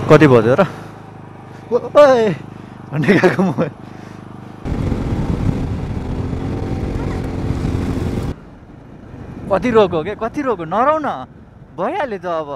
कति बज्यो र ओए भन्ने गएको म कति रोको के कति रोको नराउ न भइहाल्यो त अब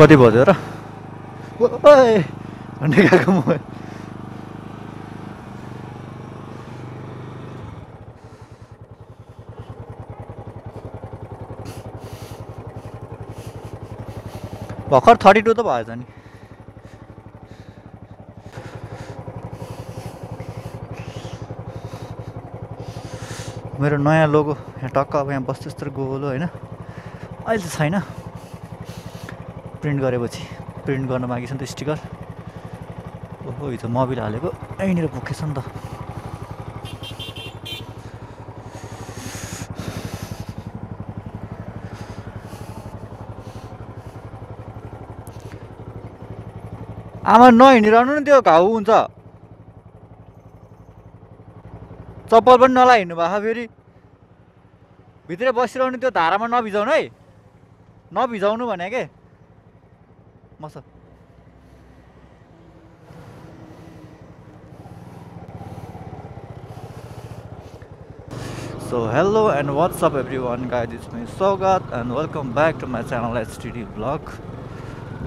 कति बज्यो र ओए भन्ने गएको म भर्खर 32 त भएछ नि मेरो नयाँ लोगो यहाँ टक्क अब यहाँ बस्छ यस्तो गोलो होइन अहिले त छैन प्रिन्ट गरेपछि प्रिन्ट गर्न बाँकी छ नि त स्टिकर ओहो यो त मोबिल हालेको यहीँनिर पुगेछ नि त आमा नहिँडिरहनु नि त्यो घाउ हुन्छ चप्पल पनि नलाइ हिँड्नु भएको फेरि भित्र बसिरहनु त्यो धारामा नभिजाउनु है नभिजाउनु भने के मस So hello and what's up everyone guys, it's me Sogat and welcome back to my channel STD Vlog.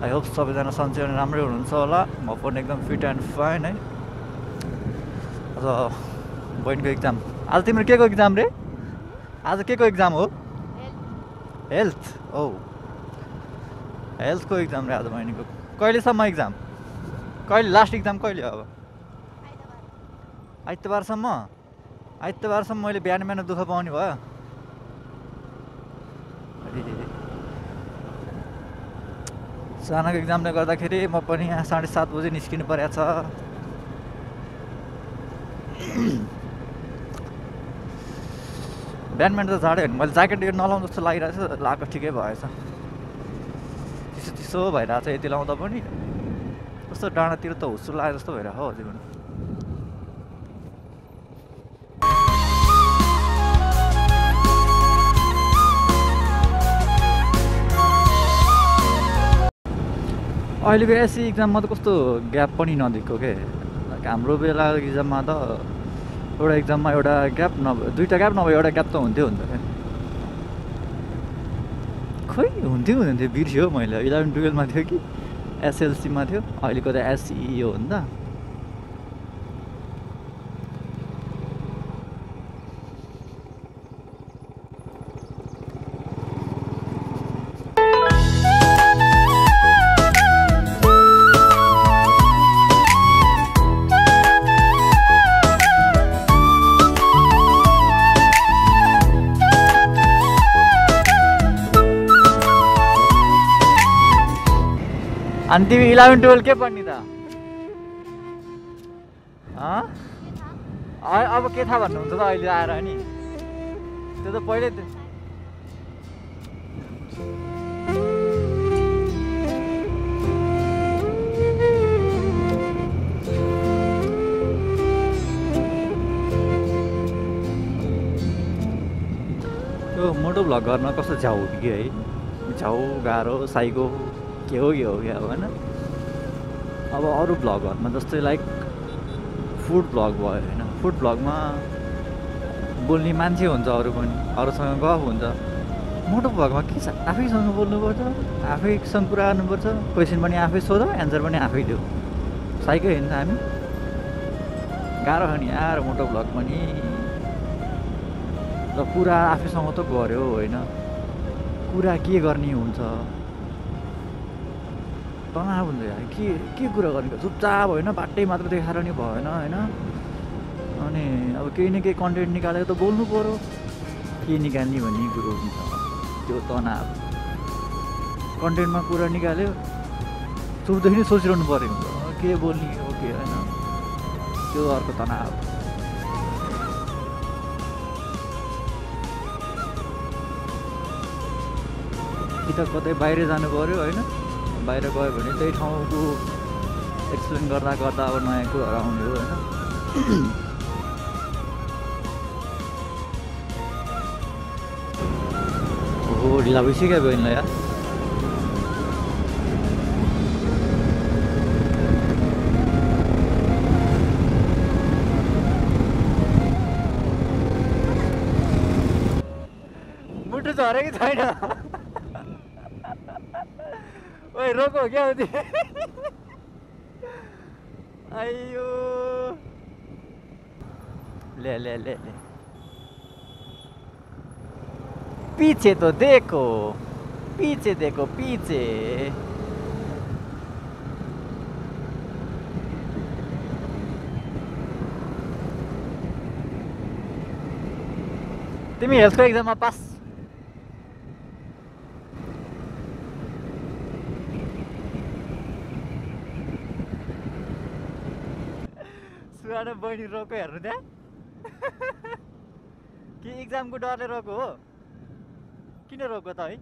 I hope सबैजना सन्चै अनि राम्रै हुनुहुन्छ होला म पनि एकदम फिट एन्ड फाइन है र बहिनीको एक्जाम आज तिम्रो के को एक्जाम रे आज के को एक्जाम हो हेल्थ ओ हेल्थको एक्जाम रे आज बहिनीको कहिलेसम्म एक्जाम कहिले लास्ट एक्जाम कहिले अब आइतबारसम्म मैले बिहान बिहान दुःख पाउने भयो सानाको एक्जामले गर्दाखेरि म पनि यहाँ 7:30 बजे निस्किनु परेको छ बिहान बिहान त जाडो हेर्नु मैले ज्याकेट नलाउनु जस्तो लागिरहेको छ लगाएको ठिकै भएछ चिसो भइरहेको छ यति लाउँदा पनि कस्तो डाँडातिर त हुस्सु लाग्यो जस्तो भइरहेको हो अझै पनि अहिलेको एससी एक्जाममा त कस्तो ग्याप पनि नदिएको के हाम्रो बेलाको एक्जाममा त एउटा एक्जाममा एउटा ग्याप नभए दुईवटा ग्याप नभए एउटा ग्याप त हुन्थ्यो नि त खोइ हुन्थ्यो बिर्स्यो मैले 11-12 मा थियो कि एसएलसीमा थियो अहिलेको त एसई हो नि त अनि तिमी 11-12 के पढ्ने त अब के थाहा भन्नुहुन्छ त अहिले आएर नि त्यो त पहिले त्यो मोटो भ्लग गर्न कस्तो झ्याउ कि है झ्याउ गाह्रो साइको के हो क्या होइन अब अरू भ्लगहरूमा जस्तै लाइक फुड भ्लग भयो होइन फुड भ्लगमा बोल्ने मान्छे हुन्छ अरू पनि अरूसँग गफ हुन्छ मोटो भ्लगमा के छ आफैसँग बोल्नुपर्छ आफैसँग कुरा गर्नुपर्छ क्वेसन पनि आफै सोध एन्सर पनि आफै दियो साइकै होइन हामी गाह्रो छ नि यार मोटो भ्लग पनि र कुरा आफैसँग त गऱ्यो होइन कुरा के गर्ने हुन्छ तनाव हुन्छ यार के कुरा गर्ने चुपचाप होइन बाटै मात्र देखाएर नि भएन होइन अनि अब केही न केही कन्टेन्ट निकालेर त बोल्नु पर्यो के निकाल्ने भन्ने कुरो हुन्छ त्यो तनाव कन्टेन्टमा कुरा निकाल्यो सुरुदेखि नै सोचिरहनु पऱ्यो हुन्छ के बोल्ने हो के होइन त्यो अर्को तनाव कि त कतै बाहिर जानु पऱ्यो होइन बाहिर गयो भने त्यही ठाउँको एक्सप्लेन गर्दा गर्दा अब नयाँ कुराहरू आउने हो होइन ओहो ढिला भइसक्यो बहिनीलाई यार मुटु झरेको छैन ओइ रोको क्या होती अयो ले ले ले ले पीछे तो देखो पीछे देखो पीछे तिमी हेल्थको एक्जाममा पास सुहाना बहिनी रोको हेर्नु त्यहाँ कि एक्जामको डरले रोको हो किन रोको त है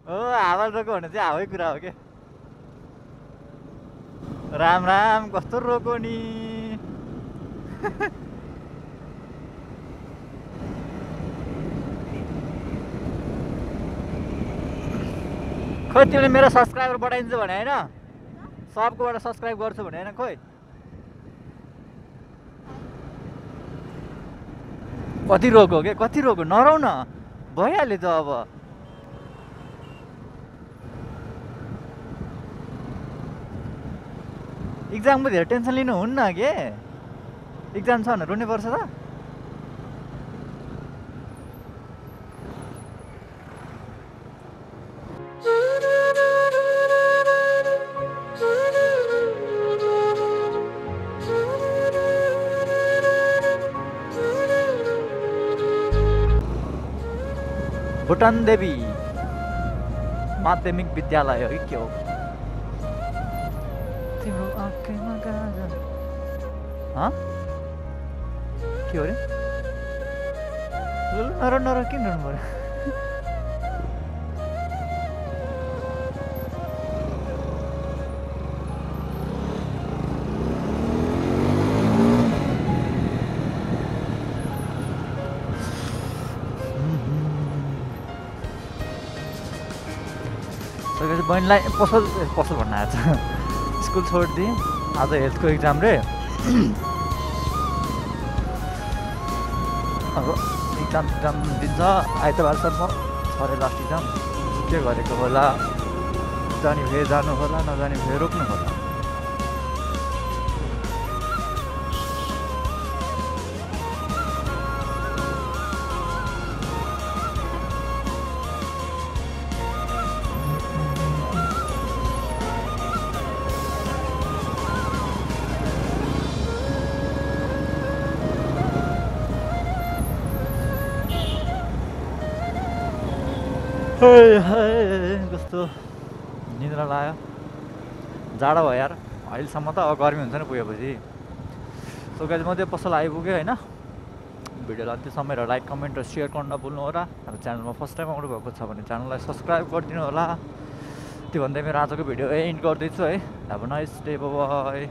हो हावा रोको भने चाहिँ हावै कुरा हो क्या राम राम कस्तो रोको नि खोइ तिमीले मेरो सब्सक्राइबर बढाइदिन्छु भने होइन सबकोबाट सब्सक्राइब गर्छु भने होइन खोइ कति रोको के कति रोको नरौ न भइहाल्यो त अब एक्जामको धेरै टेन्सन लिनु हुन्न के एक्जाम छ भने रुनै पर्छ त भुटान देवी माध्यमिक विद्यालय हो कि के हो तिम्रो आँखामा गाजा के हो रे नर किन रहनु पर्यो बहिनीलाई पसल भन्न आएको छ स्कुल छोडिदिएँ आज हेल्थको एक्जाम रे अब एक्जाम दिन्छ आइतबारसम्म छरे लास्ट एक्जाम के गरेको होला जाने भए जानु होला नजाने भए रोक्नु होला कस्तो निद्रा लाग्यो जाडो भयो यार अहिलेसम्म त अब गर्मी हुन्छ नि पुगेपछि सो गाइस म त्यो पसल आइपुगेँ होइन भिडियोलाई अन्त्य समय र लाइक कमेन्ट र सेयर गर्न नभुल्नु होला अब च्यानलमा फर्स्ट टाइम आउनु भएको छ भने च्यानललाई सब्सक्राइब गरिदिनु होला त्यो भन्दै मेरो आजको भिडियो एन्ड गर्दैछु है have a nice day by